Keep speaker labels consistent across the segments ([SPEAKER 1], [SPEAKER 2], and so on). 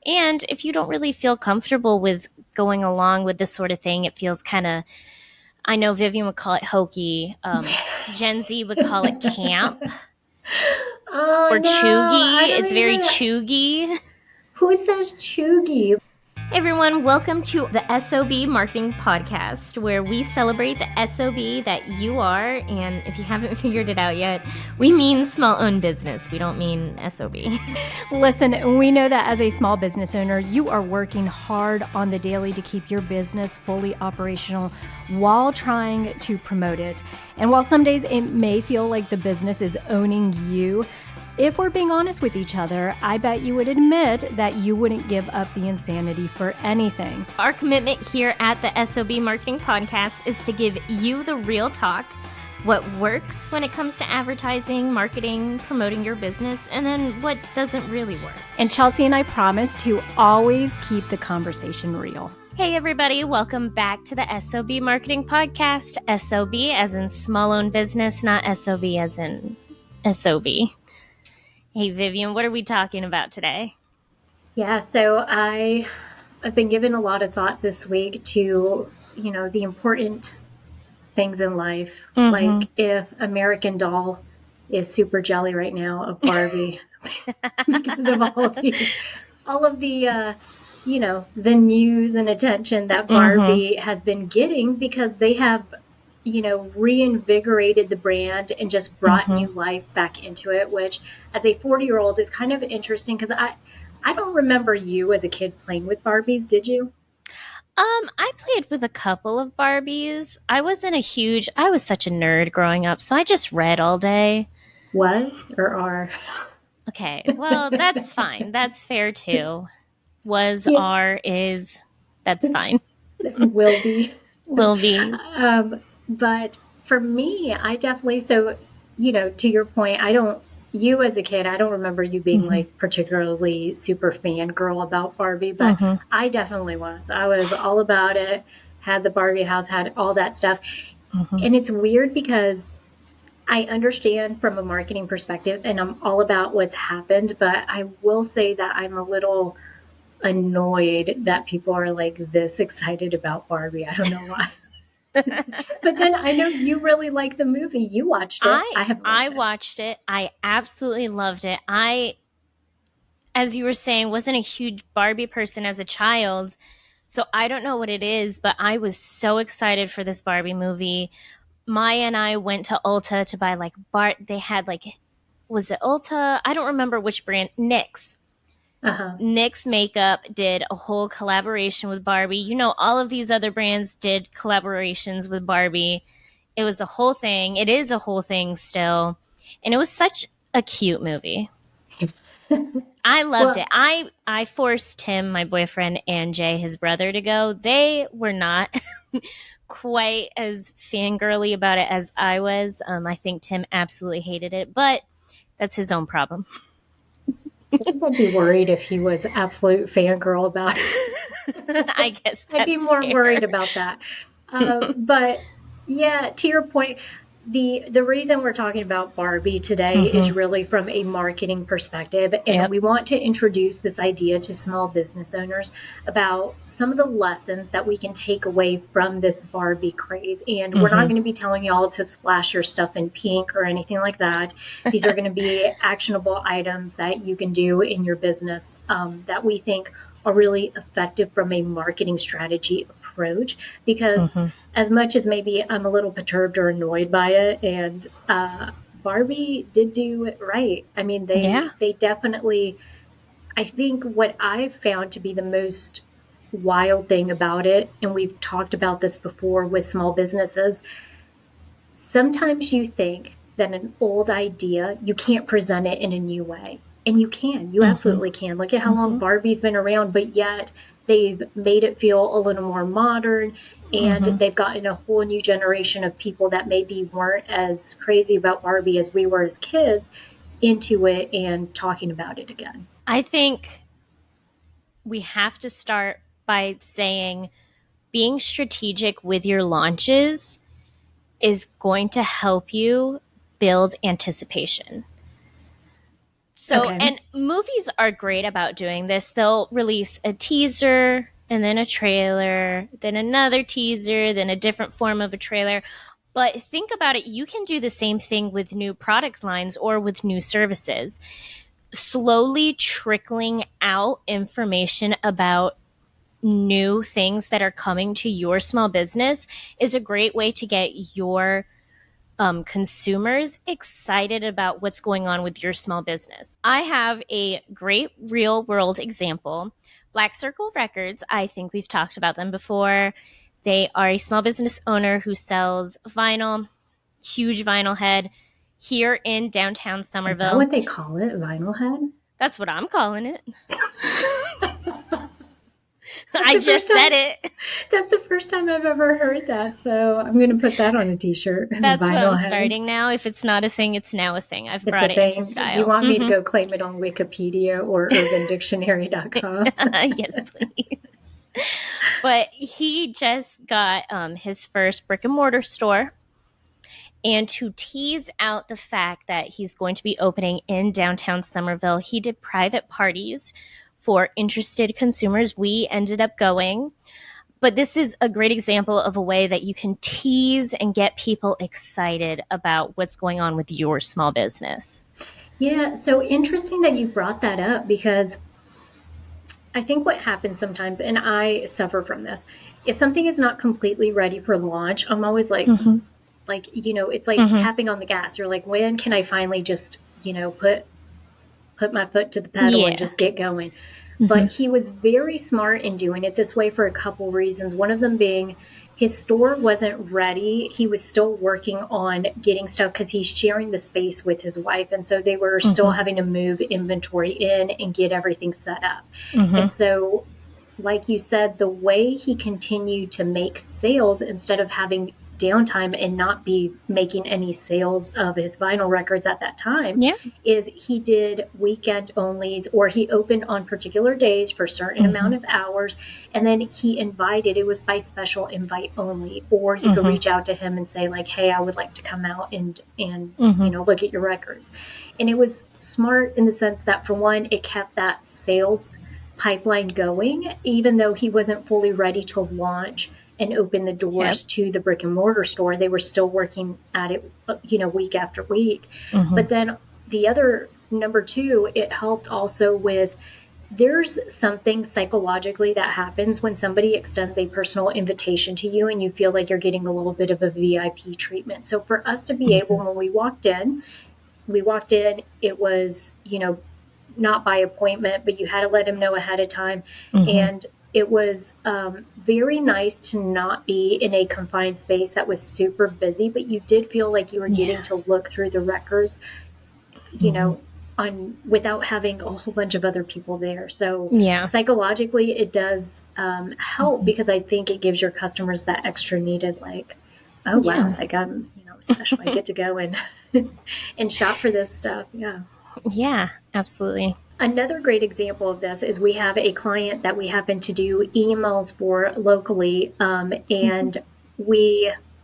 [SPEAKER 1] And if you don't really feel comfortable with going along with this sort of thing, it feels kind of, I know Vivian would call it hokey. Gen Z would call it camp
[SPEAKER 2] Oh
[SPEAKER 1] or
[SPEAKER 2] no, I
[SPEAKER 1] chuggy.
[SPEAKER 2] don't
[SPEAKER 1] It's very
[SPEAKER 2] even.
[SPEAKER 1] chuggy.
[SPEAKER 2] Who says chuggy?
[SPEAKER 1] Hey everyone, welcome to the S.O.B Marketing Podcast, where we celebrate the S.O.B that you are. And if you haven't figured it out yet, we mean small-owned business. We don't mean S.O.B.
[SPEAKER 3] Listen, we know that as a small business owner, you are working hard on the daily to keep your business fully operational while trying to promote it. And while some days it may feel like the business is owning you, if we're being honest with each other, I bet you would admit that you wouldn't give up the insanity for anything.
[SPEAKER 1] Our commitment here at the S.O.B Marketing Podcast is to give you the real talk, what works when it comes to advertising, marketing, promoting your business, and then what doesn't really work.
[SPEAKER 3] And Chelsea and I promise to always keep the conversation real.
[SPEAKER 1] Hey everybody, welcome back to the S.O.B Marketing Podcast. S.O.B as in small-owned business, not S.O.B as in S.O.B. Hey Vivian, what are we talking about today?
[SPEAKER 2] Yeah, so I've been given a lot of thought this week to, the important things in life. Like if American Doll is super jelly right now of Barbie because of all of the the news and attention that Barbie has been getting because they have reinvigorated the brand and just brought new life back into it, which as a 40-year-old is kind of interesting because I don't remember you as a kid playing with Barbies. Did you?
[SPEAKER 1] I played with a couple of Barbies. I was such a nerd growing up, so I just read all day.
[SPEAKER 2] Was or are?
[SPEAKER 1] Okay, well, that's fine. That's fair too. Was,
[SPEAKER 2] Yeah.
[SPEAKER 1] are, is, that's fine.
[SPEAKER 2] Will be.
[SPEAKER 1] Will be.
[SPEAKER 2] But for me, I definitely, to your point, you as a kid, I don't remember you being like particularly super fangirl about Barbie, but I definitely was. I was all about it, had the Barbie house, had all that stuff. And it's weird because I understand from a marketing perspective and I'm all about what's happened, but I will say that I'm a little annoyed that people are like this excited about Barbie. I don't know why. But then I know you really like the movie. You watched it.
[SPEAKER 1] I watched it. I absolutely loved it. As you were saying, wasn't a huge Barbie person as a child, so I don't know what it is, but I was so excited for this Barbie movie. Maya and I went to Ulta to buy they had was it Ulta? I don't remember which brand. NYX. NYX Makeup did a whole collaboration with Barbie. All of these other brands did collaborations with Barbie. It was a whole thing. It is a whole thing still. And it was such a cute movie. I loved it. I forced Tim, my boyfriend, and Jay, his brother, to go. They were not quite as fangirly about it as I was. I think Tim absolutely hated it, but that's his own problem.
[SPEAKER 2] I think I'd be worried if he was absolute fangirl about it.
[SPEAKER 1] I guess that's
[SPEAKER 2] I'd be more
[SPEAKER 1] fair.
[SPEAKER 2] worried about that. But yeah, to your point, the reason we're talking about Barbie today is really from a marketing perspective. And we want to introduce this idea to small business owners about some of the lessons that we can take away from this Barbie craze. And we're not going to be telling y'all to splash your stuff in pink or anything like that. These are going to be actionable items that you can do in your business that we think are really effective from a marketing strategy approach, because as much as maybe I'm a little perturbed or annoyed by it, and Barbie did do it right. I mean, they definitely, I think what I've found to be the most wild thing about it, and we've talked about this before with small businesses, sometimes you think that an old idea, you can't present it in a new way. And you can. You absolutely can. Look at how long Barbie's been around, but yet they've made it feel a little more modern, and they've gotten a whole new generation of people that maybe weren't as crazy about Barbie as we were as kids into it and talking about it again.
[SPEAKER 1] I think we have to start by saying being strategic with your launches is going to help you build anticipation. So,
[SPEAKER 2] Okay.
[SPEAKER 1] and movies are great about doing this. They'll release a teaser and then a trailer, then another teaser, then a different form of a trailer. But think about it, you can do the same thing with new product lines or with new services. Slowly trickling out information about new things that are coming to your small business is a great way to get your consumers excited about what's going on with your small business. I have a great real world example. Black Circle Records, I think we've talked about them before. They are a small business owner who sells vinyl, huge vinyl head here in downtown
[SPEAKER 2] Is that
[SPEAKER 1] Somerville.
[SPEAKER 2] what they call it? Vinyl head?
[SPEAKER 1] That's what I'm calling it.
[SPEAKER 2] That's
[SPEAKER 1] I
[SPEAKER 2] the
[SPEAKER 1] just
[SPEAKER 2] first time-
[SPEAKER 1] said it.
[SPEAKER 2] That's the first time I've ever heard that. So I'm going to put that on a t-shirt.
[SPEAKER 1] That's what
[SPEAKER 2] Vinyl
[SPEAKER 1] I'm
[SPEAKER 2] head.
[SPEAKER 1] starting now. If it's not a thing, it's now a thing. I've
[SPEAKER 2] It's
[SPEAKER 1] brought
[SPEAKER 2] a
[SPEAKER 1] it
[SPEAKER 2] thing.
[SPEAKER 1] into style.
[SPEAKER 2] Do you want me to go claim it on Wikipedia or UrbanDictionary.com?
[SPEAKER 1] Yes, please. But he just got his first brick and mortar store. And to tease out the fact that he's going to be opening in downtown Somerville, he did private parties for interested consumers. We ended up going. But this is a great example of a way that you can tease and get people excited about what's going on with your small business.
[SPEAKER 2] Yeah, so interesting that you brought that up, because I think what happens sometimes, and I suffer from this, if something is not completely ready for launch, I'm always like, it's like tapping on the gas. You're like, when can I finally just, put my foot to the pedal and just get going? But he was very smart in doing it this way for a couple reasons. One of them being his store wasn't ready. He was still working on getting stuff because he's sharing the space with his wife. And so they were still having to move inventory in and get everything set up. And so, like you said, the way he continued to make sales instead of having downtime and not be making any sales of his vinyl records at that time is he did weekend onlys, or he opened on particular days for a certain amount of hours, and then he invited, it was by special invite only, or you could reach out to him and say like, hey, I would like to come out and look at your records. And it was smart in the sense that, for one, it kept that sales pipeline going, even though he wasn't fully ready to launch and open the doors to the brick and mortar store. They were still working at it, week after week. But then the other, number two, it helped also with, there's something psychologically that happens when somebody extends a personal invitation to you and you feel like you're getting a little bit of a VIP treatment. So for us to be able, when we walked in, it was, not by appointment, but you had to let him know ahead of time. And it was very nice to not be in a confined space that was super busy, but you did feel like you were getting to look through the records, without having a whole bunch of other people there. So psychologically, it does help, because I think it gives your customers that extra needed, like, oh wow, like I'm special. I get to go and and shop for this stuff.
[SPEAKER 1] Yeah, absolutely.
[SPEAKER 2] Another great example of this is we have a client that we happen to do emails for locally, and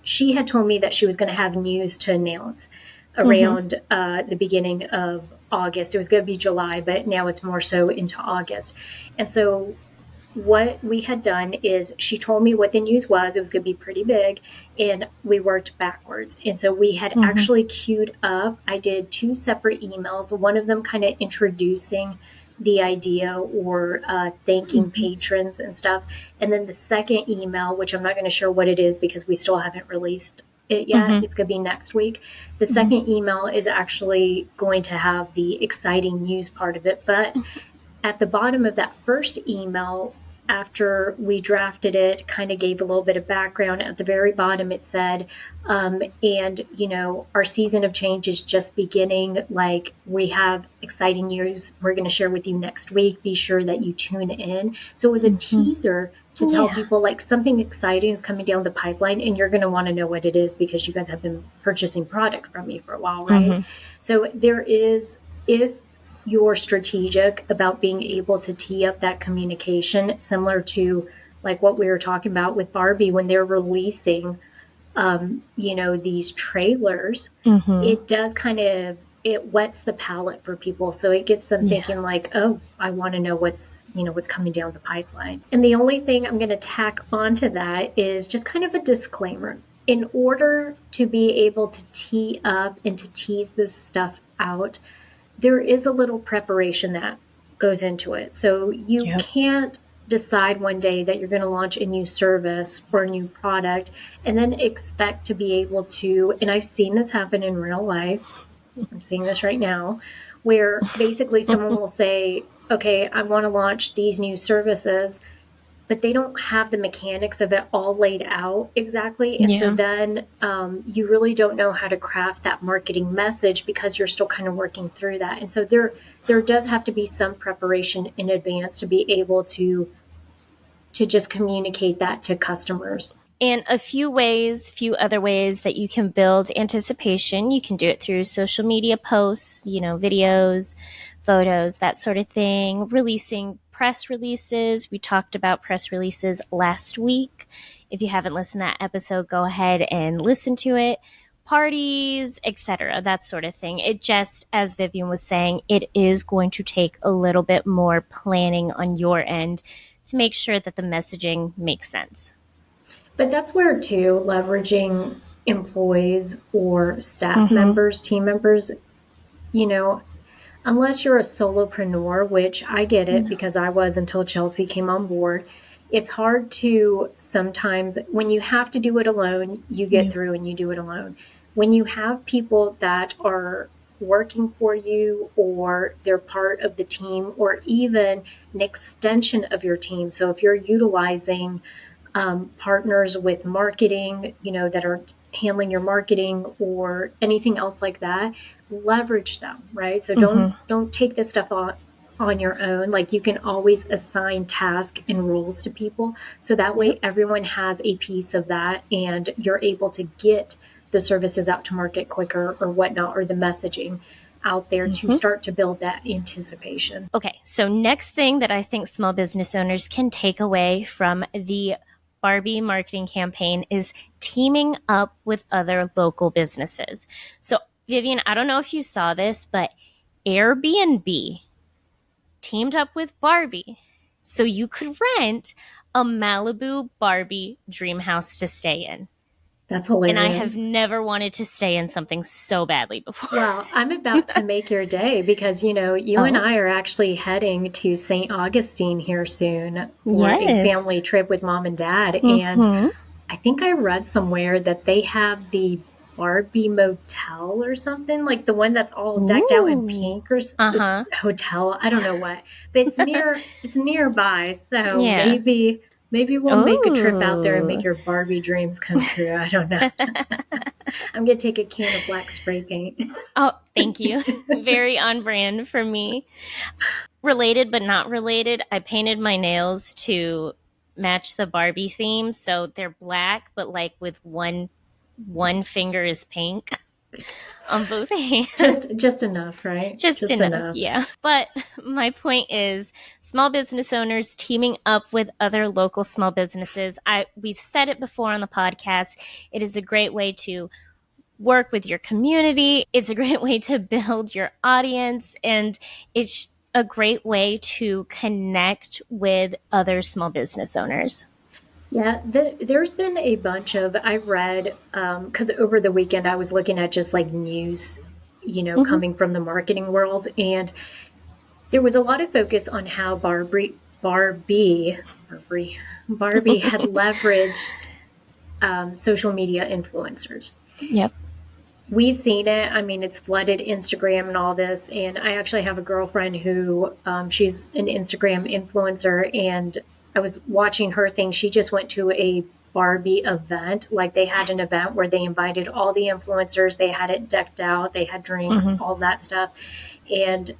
[SPEAKER 2] she had told me that she was going to have news to announce around the beginning of August. It was going to be July, but now it's more so into August. And so what we had done is, she told me what the news was. It was going to be pretty big, and we worked backwards. And so we had actually queued up. I did 2 separate emails, one of them kind of introducing the idea or thanking patrons and stuff. And then the second email, which I'm not going to share what it is because we still haven't released it yet. It's going to be next week. The second email is actually going to have the exciting news part of it. But at the bottom of that first email, after we drafted it, kind of gave a little bit of background. At the very bottom, it said, our season of change is just beginning. Like, we have exciting news we're going to share with you next week. Be sure that you tune in. So it was a teaser to tell people, like, something exciting is coming down the pipeline, and you're going to want to know what it is because you guys have been purchasing product from me for a while, right? So there is, if you're strategic about being able to tee up that communication, similar to like what we were talking about with Barbie when they're releasing, these trailers, it does kind of it whets the palate for people. So it gets them thinking like, oh, I want to know what's coming down the pipeline. And the only thing I'm going to tack onto that is just kind of a disclaimer. In order to be able to tee up and to tease this stuff out, there is a little preparation that goes into it. So you can't decide one day that you're going to launch a new service or a new product and then expect to be able to, and I've seen this happen in real life, I'm seeing this right now, where basically someone will say, okay, I want to launch these new services, but they don't have the mechanics of it all laid out exactly. And so then you really don't know how to craft that marketing message because you're still kind of working through that. And so there does have to be some preparation in advance to be able to just communicate that to customers.
[SPEAKER 1] And a few other ways that you can build anticipation. You can do it through social media posts, videos, photos, that sort of thing. Releasing press releases. We talked about press releases last week. If you haven't listened to that episode, go ahead and listen to it. Parties, etc., that sort of thing. It just, as Vivian was saying, it is going to take a little bit more planning on your end to make sure that the messaging makes sense.
[SPEAKER 2] But that's where, too, leveraging employees or staff members, team members, unless you're a solopreneur, which I get it because I was until Chelsea came on board, it's hard to sometimes, when you have to do it alone, you get through and you do it alone. When you have people that are working for you or they're part of the team or even an extension of your team. So if you're utilizing partners with marketing, that are handling your marketing or anything else like that, leverage them, right? So don't take this stuff on your own. Like, you can always assign tasks and roles to people. So that way everyone has a piece of that and you're able to get the services out to market quicker or whatnot, or the messaging out there to start to build that anticipation.
[SPEAKER 1] Okay, so next thing that I think small business owners can take away from the Barbie marketing campaign is teaming up with other local businesses. So Vivian, I don't know if you saw this, but Airbnb teamed up with Barbie so you could rent a Malibu Barbie dream house to stay in.
[SPEAKER 2] That's hilarious.
[SPEAKER 1] And I have never wanted to stay in something so badly before.
[SPEAKER 2] Well, I'm about to make your day because, you and I are actually heading to St. Augustine here soon for a family trip with mom and dad. And I think I read somewhere that they have the Barbie motel or something, like the one that's all decked out in pink or hotel. I don't know what, but it's nearby. So maybe we'll make a trip out there and make your Barbie dreams come true. I don't know. I'm going to take a can of black spray paint.
[SPEAKER 1] Oh, thank you. Very on brand for me. Related but not related, I painted my nails to match the Barbie theme. So they're black, but like with one finger is pink on both hands.
[SPEAKER 2] Just enough, right?
[SPEAKER 1] Just enough, yeah. But my point is, small business owners teaming up with other local small businesses. We've said it before on the podcast. It is a great way to work with your community. It's a great way to build your audience, and it's a great way to connect with other small business owners.
[SPEAKER 2] Yeah, there's been a bunch of, I read, because over the weekend I was looking at just like news, coming from the marketing world. And there was a lot of focus on how Barbie had leveraged social media influencers.
[SPEAKER 1] Yep.
[SPEAKER 2] We've seen it. I mean, it's flooded Instagram and all this. And I actually have a girlfriend who, she's an Instagram influencer, and I was watching her thing. She just went to a Barbie event. Like, they had an event where they invited all the influencers. They had it decked out. They had drinks, all that stuff. And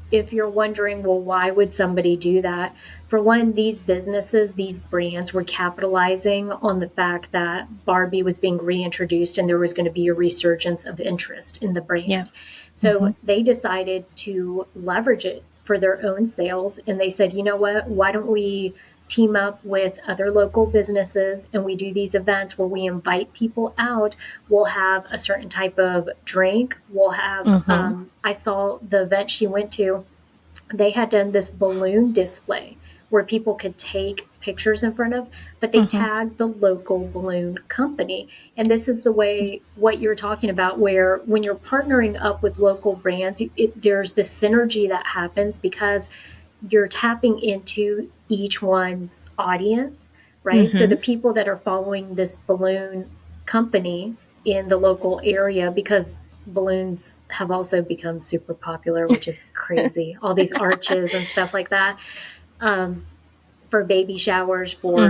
[SPEAKER 2] if you're wondering, well, why would somebody do that? For one, these businesses, these brands were capitalizing on the fact that Barbie was being reintroduced and there was going to be a resurgence of interest in the brand. Yeah. So they decided to leverage it for their own sales. And they said, you know what, why don't we team up with other local businesses and we do these events where we invite people out. We'll have a certain type of drink. We'll have, I saw the event she went to, they had done this balloon display where people could take pictures in front of, but they tagged the local balloon company. And this is the way, what you're talking about, where when you're partnering up with local brands, there's this synergy that happens because you're tapping into each one's audience, right? So the people that are following this balloon company in the local area, because balloons have also become super popular, which is crazy. All these arches and stuff like that. For baby showers, for,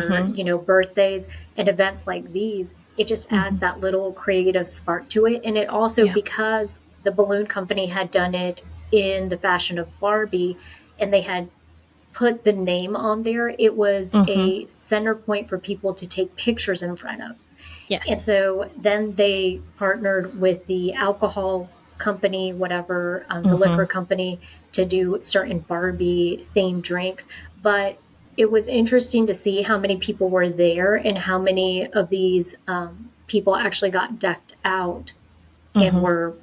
[SPEAKER 2] birthdays and events like these, it just adds that little creative spark to it. And it also, because the balloon company had done it in the fashion of Barbie and they had put the name on there, it was a center point for people to take pictures in front of.
[SPEAKER 1] Yes.
[SPEAKER 2] And so then they partnered with the alcohol company, whatever, the liquor company, to do certain Barbie themed drinks. But it was interesting to see how many people were there and how many of these people actually got decked out and were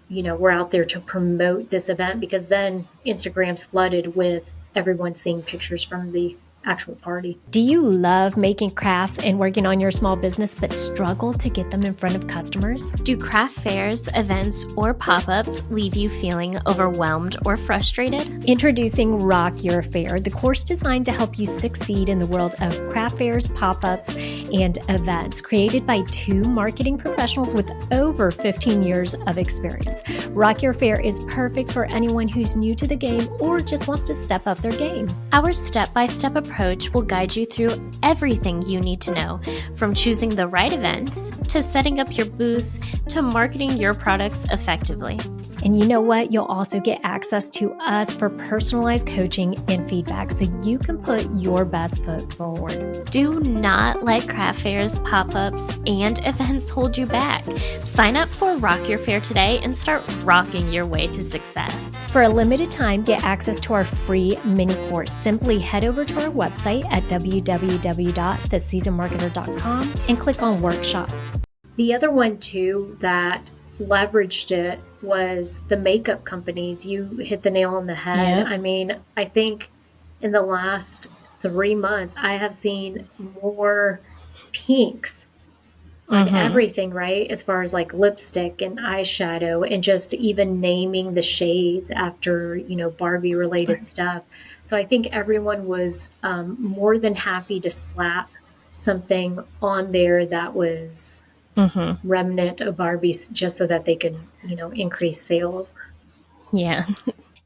[SPEAKER 2] out there to promote this event, because then Instagram's flooded with everyone seeing pictures from the actual party.
[SPEAKER 3] Do you love making crafts and working on your small business but struggle to get them in front of customers?
[SPEAKER 1] Do craft fairs, events, or pop-ups leave you feeling overwhelmed or frustrated?
[SPEAKER 3] Introducing Rock Your Fair, the course designed to help you succeed in the world of craft fairs, pop-ups, and events, created by 2 marketing professionals with over 15 years of experience. Rock Your Fair is perfect for anyone who's new to the game or just wants to step up their game.
[SPEAKER 1] Our step-by-step approach will guide you through everything you need to know, from choosing the right events, to setting up your booth, to marketing your products effectively.
[SPEAKER 3] And you know what? You'll also get access to us for personalized coaching and feedback so you can put your best foot forward.
[SPEAKER 1] Do not let craft fairs, pop-ups, and events hold you back. Sign up for Rock Your Fair today and start rocking your way to success.
[SPEAKER 3] For a limited time, get access to our free mini course. Simply head over to our website at www.theseasonmarketer.com and click on workshops.
[SPEAKER 2] The other one too that leveraged it was the makeup companies. You hit the nail on the head.
[SPEAKER 1] Yep.
[SPEAKER 2] I mean, I think in the last 3 months, I have seen more pinks on everything, right? As far as like lipstick and eyeshadow and just even naming the shades after, Barbie related stuff. So I think everyone was more than happy to slap something on there that was remnant of Barbies, just so that they could, increase sales.
[SPEAKER 1] Yeah.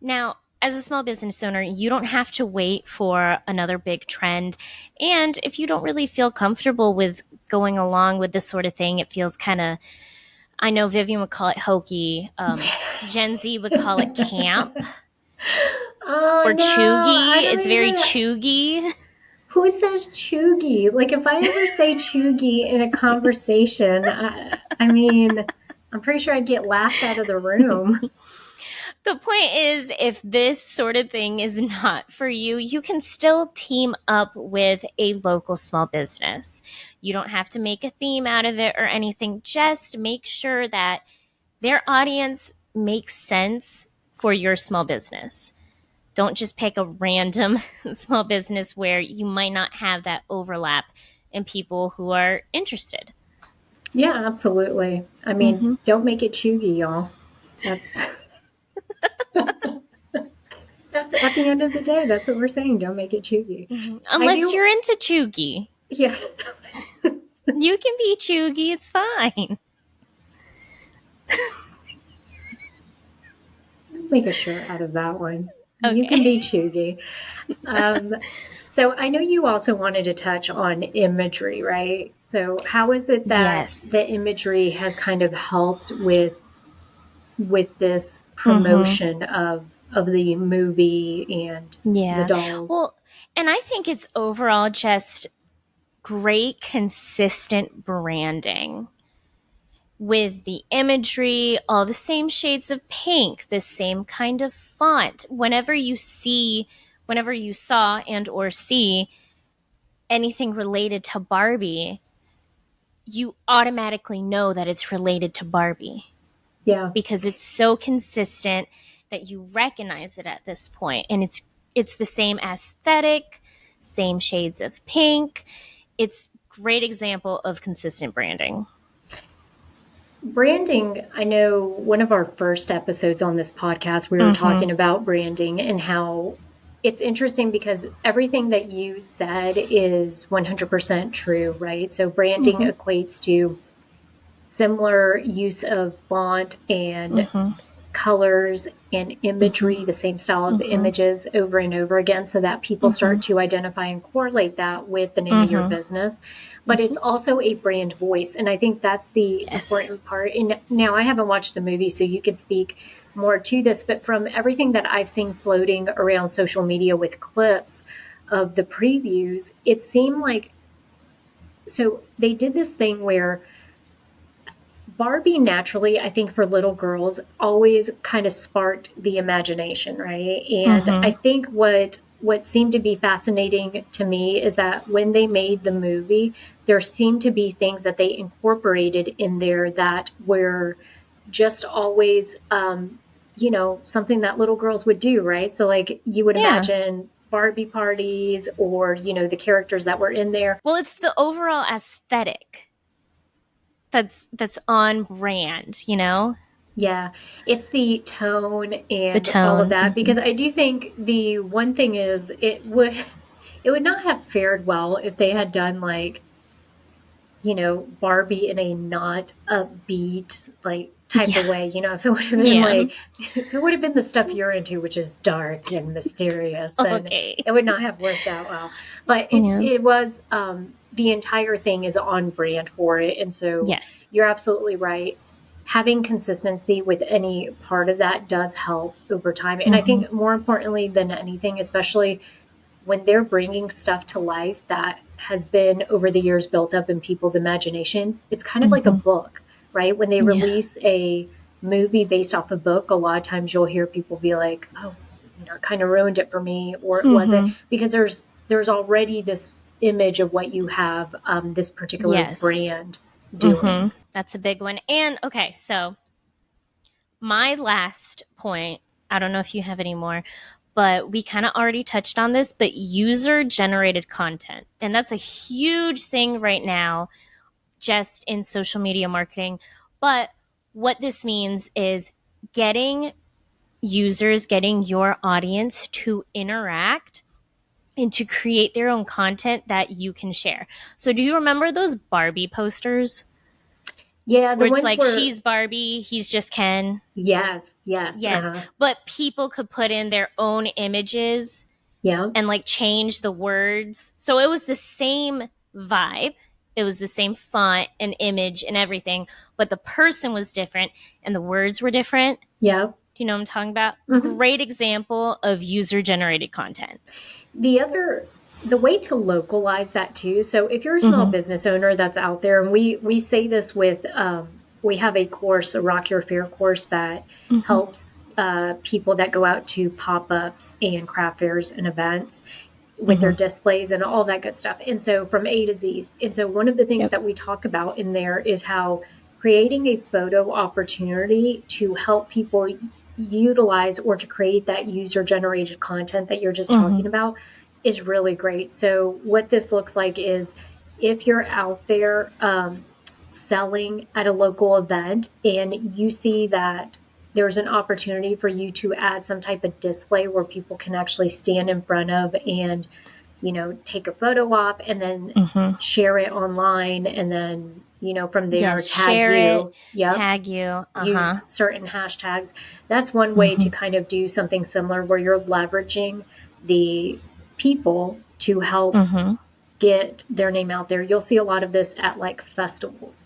[SPEAKER 1] Now, as a small business owner, you don't have to wait for another big trend. And if you don't really feel comfortable with going along with this sort of thing, it feels kind of, I know Vivian would call it hokey. Gen Z would call it camp or chuggy. It's very chuggy.
[SPEAKER 2] Who says chuggy? Like, if I ever say chuggy in a conversation, I mean, I'm pretty sure I'd get laughed out of the room.
[SPEAKER 1] The point is, if this sort of thing is not for you, you can still team up with a local small business. You don't have to make a theme out of it or anything. Just make sure that their audience makes sense for your small business. Don't just pick a random small business where you might not have that overlap in people who are interested.
[SPEAKER 2] Yeah, absolutely. I mean, don't make it chuggy, y'all. That's at the end of the day, that's what we're saying. Don't make it chuggy.
[SPEAKER 1] Unless you're into chuggy.
[SPEAKER 2] Yeah.
[SPEAKER 1] You can be chuggy. It's fine.
[SPEAKER 2] Make a shirt out of that one.
[SPEAKER 1] Okay.
[SPEAKER 2] You can be chuggy. So I know you also wanted to touch on imagery, right? So how is it that the imagery has kind of helped with this promotion of the movie and the dolls?
[SPEAKER 1] Well, and I think it's overall just great, consistent branding with the imagery, all the same shades of pink, the same kind of font. Whenever you saw and or see anything related to Barbie, you automatically know that it's related to Barbie.
[SPEAKER 2] Yeah.
[SPEAKER 1] Because it's so consistent that you recognize it at this point. And it's the same aesthetic, same shades of pink. It's a great example of consistent branding.
[SPEAKER 2] Branding, I know one of our first episodes on this podcast, we were talking about branding and how it's interesting because everything that you said is 100% true, right? So branding equates to similar use of font and colors and imagery, the same style of images over and over again, so that people start to identify and correlate that with the name of your business. But it's also a brand voice. And I think that's the important part. And now I haven't watched the movie, so you could speak more to this, but from everything that I've seen floating around social media with clips of the previews, it seemed like, so they did this thing where Barbie naturally, I think for little girls, always kind of sparked the imagination, right? And I think what seemed to be fascinating to me is that when they made the movie, there seemed to be things that they incorporated in there that were just always, something that little girls would do, right? So like you would imagine Barbie parties or, the characters that were in there.
[SPEAKER 1] Well, it's the overall aesthetic that's on brand,
[SPEAKER 2] Yeah, it's the tone and all of that, because I do think the one thing is it would not have fared well if they had done like, Barbie in a not upbeat like type of way, if it would have been like, if it would have been the stuff you're into, which is dark and mysterious, then it would not have worked out well. But it was, the entire thing is on brand for it. And so you're absolutely right. Having consistency with any part of that does help over time. And I think more importantly than anything, especially when they're bringing stuff to life that has been over the years built up in people's imaginations, it's kind of like a book, right? When they release a movie based off a book, a lot of times you'll hear people be like, oh, it kind of ruined it for me, or it wasn't, because there's already this image of what you have, this particular brand doing.
[SPEAKER 1] That's a big one. And okay, so my last point, I don't know if you have any more, but we kind of already touched on this, but user generated content. And that's a huge thing right now, just in social media marketing. But what this means is getting users, getting your audience to interact and to create their own content that you can share. So do you remember those Barbie posters?
[SPEAKER 2] Yeah,
[SPEAKER 1] where it's like, she's Barbie, he's just Ken.
[SPEAKER 2] Yes.
[SPEAKER 1] But people could put in their own images and like change the words. So it was the same vibe. It was the same font and image and everything, but the person was different and the words were different.
[SPEAKER 2] Yeah.
[SPEAKER 1] Do you know what I'm talking about? Great example of user generated content.
[SPEAKER 2] The way to localize that too. So if you're a small business owner that's out there, and we say this with, we have a course, a Rock Your Fair course that helps people that go out to pop-ups and craft fairs and events with their displays and all that good stuff. And so from A to Z. And so one of the things that we talk about in there is how creating a photo opportunity to help people utilize or to create that user generated content that you're just talking about is really great. So what this looks like is if you're out there selling at a local event and you see that there's an opportunity for you to add some type of display where people can actually stand in front of and, take a photo op and then share it online, and then, from there tag you, use certain hashtags. That's one way to kind of do something similar where you're leveraging the people to help get their name out there. You'll see a lot of this at like festivals,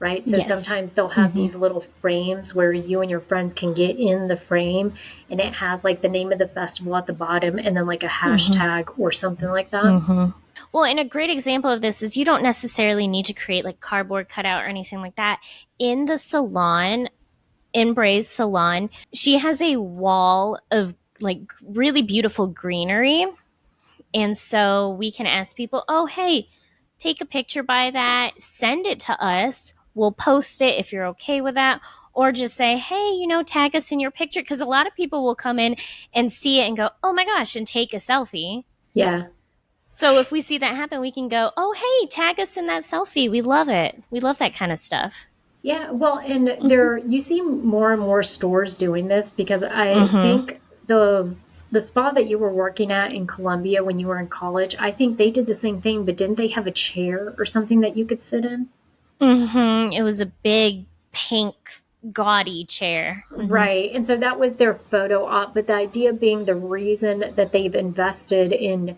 [SPEAKER 2] right? So sometimes they'll have these little frames where you and your friends can get in the frame, and it has like the name of the festival at the bottom and then like a hashtag or something like that.
[SPEAKER 1] Well, and a great example of this is you don't necessarily need to create like cardboard cutout or anything like that. In the salon, in Bray's salon, she has a wall of like really beautiful greenery. And so we can ask people, oh, hey, take a picture by that, send it to us. We'll post it if you're okay with that. Or just say, hey, tag us in your picture. Because a lot of people will come in and see it and go, oh my gosh, and take a selfie.
[SPEAKER 2] Yeah.
[SPEAKER 1] So if we see that happen, we can go, oh, hey, tag us in that selfie. We love it. We love that kind of stuff.
[SPEAKER 2] Yeah, well, and you see more and more stores doing this because I
[SPEAKER 1] Mm-hmm.
[SPEAKER 2] think the spa that you were working at in Columbia when you were in college, I think they did the same thing, but didn't they have a chair or something that you could sit in?
[SPEAKER 1] Mm-hmm. It was a big, pink, gaudy chair. Mm-hmm.
[SPEAKER 2] Right. And so that was their photo op, but the idea being the reason that they've invested in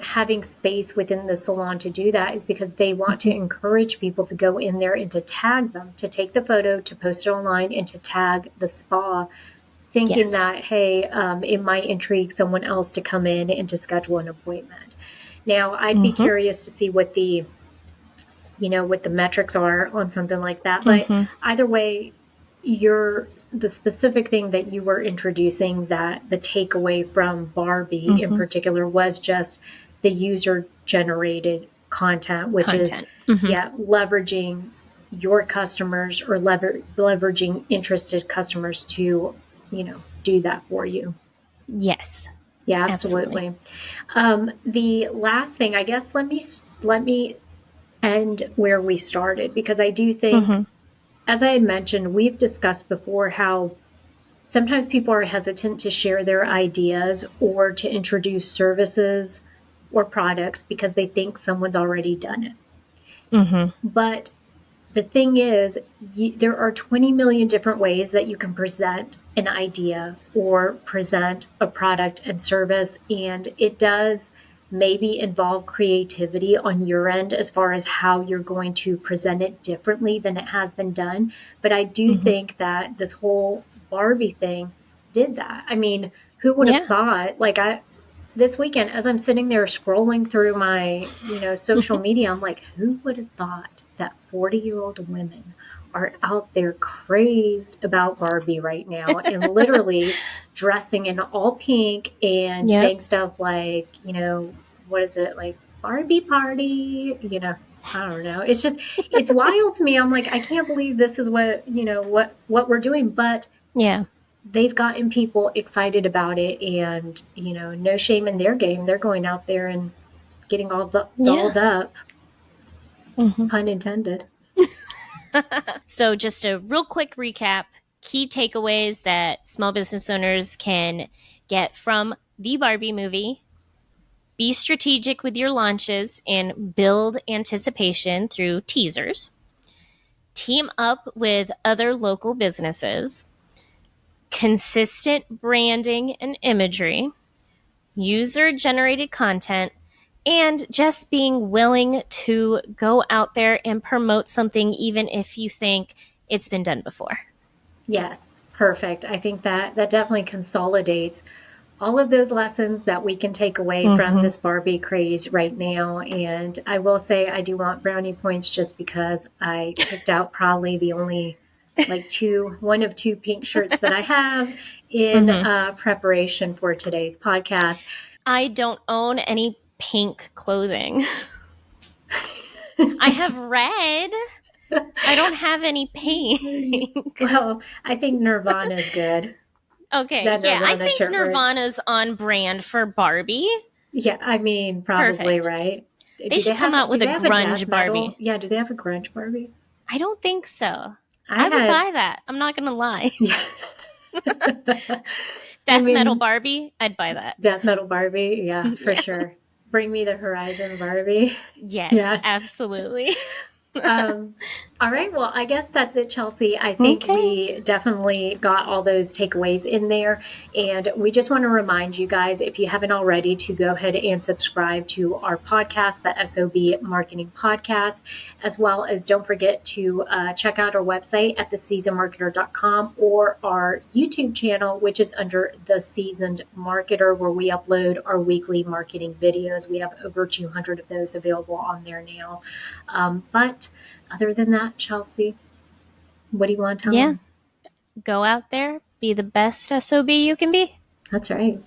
[SPEAKER 2] having space within the salon to do that is because they want to encourage people to go in there and to tag them, to take the photo, to post it online, and to tag the spa, thinking
[SPEAKER 1] Yes.
[SPEAKER 2] that, hey, it might intrigue someone else to come in and to schedule an appointment. Now, I'd be
[SPEAKER 1] Mm-hmm.
[SPEAKER 2] curious to see what the metrics are on something like that. But
[SPEAKER 1] Mm-hmm.
[SPEAKER 2] either way, the specific thing that you were introducing, that the takeaway from Barbie in
[SPEAKER 1] Mm-hmm.
[SPEAKER 2] particular was just the user generated content, which is,
[SPEAKER 1] Content. Mm-hmm.
[SPEAKER 2] yeah, leveraging your customers or leveraging interested customers to, do that for you.
[SPEAKER 1] Yes.
[SPEAKER 2] Yeah,
[SPEAKER 1] Absolutely.
[SPEAKER 2] absolutely. The last thing, I guess, let me end where we started, because I do think,
[SPEAKER 1] Mm-hmm.
[SPEAKER 2] as I had mentioned, we've discussed before how sometimes people are hesitant to share their ideas or to introduce services or products because they think someone's already done it.
[SPEAKER 1] Mm-hmm.
[SPEAKER 2] But the thing is, there are 20 million different ways that you can present an idea or present a product and service. And it does maybe involve creativity on your end as far as how you're going to present it differently than it has been done. But I do
[SPEAKER 1] Mm-hmm.
[SPEAKER 2] think that this whole Barbie thing did that. I mean, who would have
[SPEAKER 1] Yeah.
[SPEAKER 2] thought, this weekend, as I'm sitting there scrolling through my, social media, I'm like, who would have thought that 40-year-old women are out there crazed about Barbie right now and literally dressing in all pink and
[SPEAKER 1] Yep.
[SPEAKER 2] saying stuff like, what is it, like Barbie party, I don't know. It's wild to me. I'm like, I can't believe this is what we're doing, but
[SPEAKER 1] Yeah.
[SPEAKER 2] they've gotten people excited about it, and no shame in their game. They're going out there and getting all
[SPEAKER 1] Yeah.
[SPEAKER 2] dolled up,
[SPEAKER 1] Mm-hmm.
[SPEAKER 2] pun intended.
[SPEAKER 1] So just a real quick recap, key takeaways that small business owners can get from the Barbie movie. Be strategic with your launches and build anticipation through teasers. Team up with other local businesses. Consistent branding and imagery. User generated content. And just being willing to go out there and promote something even if you think it's been done before.
[SPEAKER 2] Yes, perfect. I think that definitely consolidates all of those lessons that we can take away from
[SPEAKER 1] Mm-hmm.
[SPEAKER 2] this Barbie craze right now. And I will say I do want brownie points just because I picked out probably the only one of two pink shirts that I have in
[SPEAKER 1] Mm-hmm.
[SPEAKER 2] preparation for today's podcast.
[SPEAKER 1] I don't own any pink clothing. I have red. I don't have any pink.
[SPEAKER 2] Well, I think Nirvana's good.
[SPEAKER 1] Okay,
[SPEAKER 2] That
[SPEAKER 1] yeah, I
[SPEAKER 2] Nirvana
[SPEAKER 1] think
[SPEAKER 2] shirt work.
[SPEAKER 1] Nirvana's on brand for Barbie.
[SPEAKER 2] Yeah, I mean, probably
[SPEAKER 1] Perfect.
[SPEAKER 2] right.
[SPEAKER 1] They should come out
[SPEAKER 2] Do
[SPEAKER 1] with a
[SPEAKER 2] they have a death
[SPEAKER 1] grunge
[SPEAKER 2] metal?
[SPEAKER 1] Barbie.
[SPEAKER 2] Yeah, do they have a grunge Barbie?
[SPEAKER 1] I don't think so.
[SPEAKER 2] I
[SPEAKER 1] I would
[SPEAKER 2] had,
[SPEAKER 1] buy that. I'm not going to lie.
[SPEAKER 2] yeah. I
[SPEAKER 1] Death metal
[SPEAKER 2] mean,
[SPEAKER 1] Barbie, I'd buy that.
[SPEAKER 2] death metal Barbie, yeah, for
[SPEAKER 1] Yeah.
[SPEAKER 2] sure. Bring me the horizon Barbie.
[SPEAKER 1] Yes,
[SPEAKER 2] Yes.
[SPEAKER 1] absolutely.
[SPEAKER 2] Um, all right. Well, I guess that's it, Chelsea. I think
[SPEAKER 1] Okay.
[SPEAKER 2] we definitely got all those takeaways in there. And we just want to remind you guys, if you haven't already, to go ahead and subscribe to our podcast, the S.O.B Marketing Podcast, as well as don't forget to check out our website at theseasonedmarketer.com or our YouTube channel, which is under The Seasoned Marketer, where we upload our weekly marketing videos. We have over 200 of those available on there now. But other than that, Chelsea, what do you want to tell
[SPEAKER 1] Yeah.
[SPEAKER 2] them?
[SPEAKER 1] Go out there, be the best SOB you can be.
[SPEAKER 2] That's right.